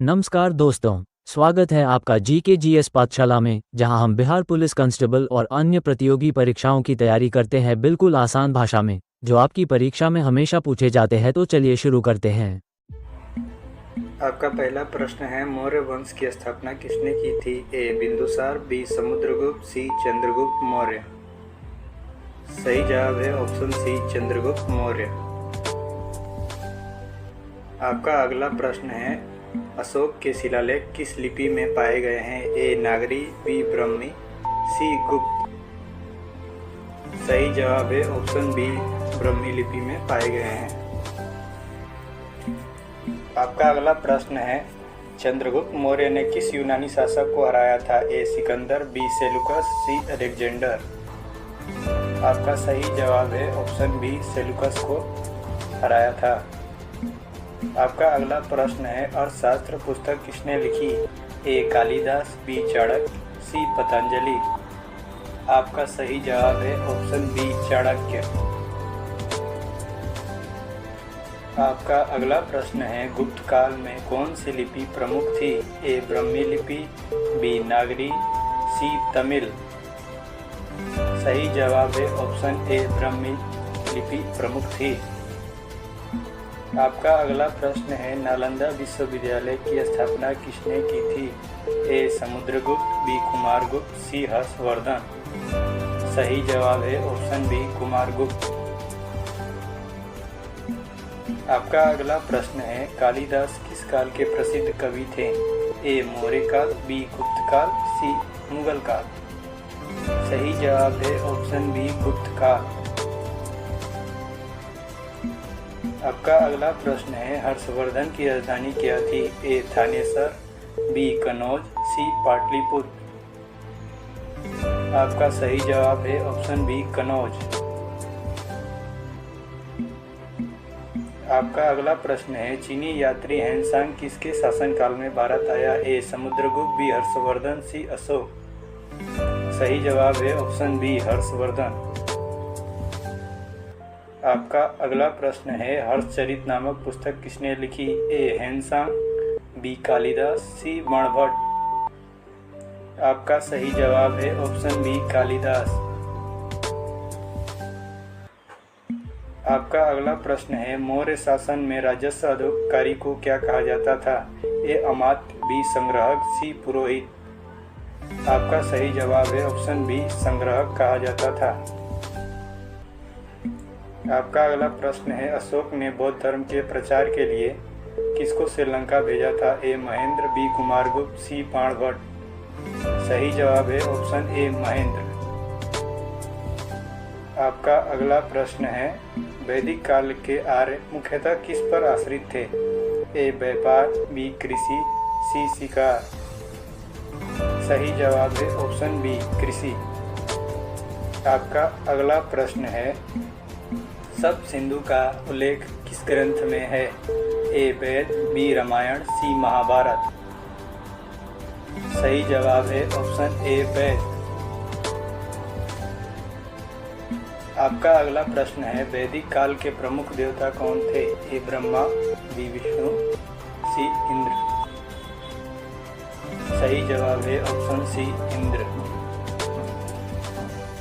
नमस्कार दोस्तों, स्वागत है आपका GKGS पाठशाला में, जहां हम बिहार पुलिस कांस्टेबल और अन्य प्रतियोगी परीक्षाओं की तैयारी करते हैं बिल्कुल आसान भाषा में, जो आपकी परीक्षा में हमेशा पूछे जाते हैं। तो चलिए शुरू करते हैं। आपका पहला प्रश्न है, मौर्य वंश की स्थापना किसने की थी? ए बिंदुसार, बी समुद्रगुप्त, सी चंद्रगुप्त मौर्य। सही जवाब है ऑप्शन सी चंद्रगुप्त मौर्य। आपका अगला प्रश्न है, अशोक के शिलालेख किस लिपि में पाए गए हैं? ए नागरी, बी ब्राह्मी, सी गुप्त। सही जवाब है ऑप्शन बी ब्राह्मी लिपि में पाए गए हैं। आपका अगला प्रश्न है, चंद्रगुप्त मौर्य ने किस यूनानी शासक को हराया था? ए सिकंदर, बी सेलुकस, सी अलेक्जेंडर। आपका सही जवाब है ऑप्शन बी सेलुकस को हराया था। आपका अगला प्रश्न है, अर्थशास्त्र पुस्तक किसने लिखी? ए कालिदास, बी चाणक्य, सी पतंजलि। आपका सही जवाब है ऑप्शन बी चाणक्य। आपका अगला प्रश्न है, गुप्त काल में कौन सी लिपि प्रमुख थी? ए ब्राह्मी लिपि, बी नागरी, सी तमिल। सही जवाब है ऑप्शन ए ब्राह्मी लिपि प्रमुख थी। आपका अगला प्रश्न है, नालंदा विश्वविद्यालय की स्थापना किसने की थी? ए समुद्रगुप्त, बी कुमारगुप्त, सी हर्षवर्धन। सही जवाब है ऑप्शन बी कुमारगुप्त। आपका अगला प्रश्न है, कालिदास किस काल के प्रसिद्ध कवि थे? ए मौर्य काल, बी गुप्त काल, सी मुगल काल। सही जवाब है ऑप्शन बी गुप्त काल। आपका अगला प्रश्न है, हर्षवर्धन की राजधानी क्या थी? ए थानेसर, बी कनौज, सी पाटलिपुत्र। आपका सही जवाब है ऑप्शन बी कनौज। आपका अगला प्रश्न है, चीनी यात्री हेनसांग किसके शासनकाल में भारत आया? ए समुद्रगुप्त, बी हर्षवर्धन, सी अशोक। सही जवाब है ऑप्शन बी हर्षवर्धन। आपका अगला प्रश्न है, हर्षचरित नामक पुस्तक किसने लिखी? ए हेनसांग, बी कालिदास, सी बाणभट्ट। आपका सही जवाब है ऑप्शन बी कालिदास। आपका अगला प्रश्न है, मौर्य शासन में राजस्व अधिकारी को क्या कहा जाता था? ए अमात्य, बी संग्राहक, सी पुरोहित। आपका सही जवाब है ऑप्शन बी संग्राहक कहा जाता था। आपका अगला प्रश्न है, अशोक ने बौद्ध धर्म के प्रचार के लिए किसको श्रीलंका भेजा था? ए महेंद्र, बी कुमारगुप्त, सी बाणभट्ट। सही जवाब है ऑप्शन ए महेंद्र। आपका अगला प्रश्न है, वैदिक काल के आर्य मुख्यतः किस पर आश्रित थे? ए व्यापार, बी कृषि, सी शिकार। सही जवाब है ऑप्शन बी कृषि। आपका अगला प्रश्न है, सप्त सिंधु का उल्लेख किस ग्रंथ में है? ए वेद, बी रामायण, सी महाभारत। सही जवाब है ऑप्शन ए वेद। आपका अगला प्रश्न है, वैदिक काल के प्रमुख देवता कौन थे? ए ब्रह्मा, बी विष्णु, सी इंद्र। सही जवाब है ऑप्शन सी इंद्र।